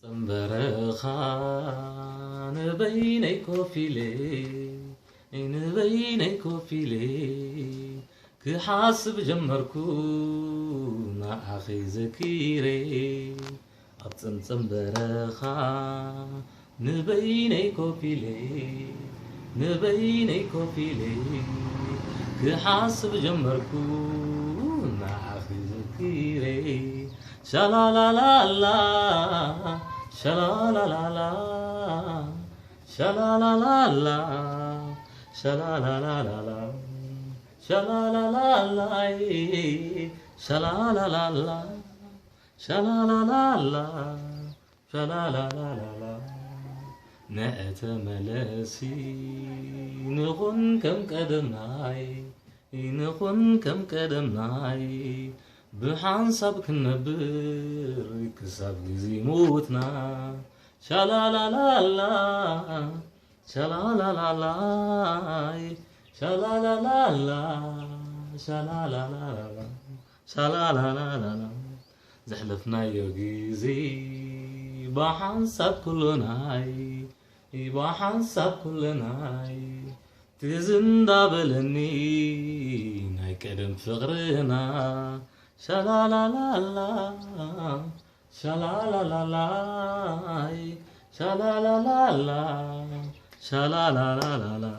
صنبرخان بيني كوفيلي بيني كوفيلي كحاسب جمركو مع أخي زكيري أبطن صنبرخان بيني كوفيلي كحاسب جمركو مع أخي زكيري شلا لا لا لا شلا لا لا لا شلا لا لا لا شلا لا لا لا لا شلا لا لا لا شلا لا لا لا شلا لا لا لا شلا لا لا لا لا نأت ملاسي نغن كم قدمناي نغن كم قدمناي بحنسب كنبر كسب غزي موتنا شلا لا لا لا شلا لا لا لا شلا لا لا لا شلا لا لا لا شلا لا لا لا زحلفنا يغزي بحنسب كلناي بحنسب كلناي تزندا بلني ناي قدم فقرنا شلا لا لا لا شلا لا لا لا شلا لا لا لا شلا لا لا لا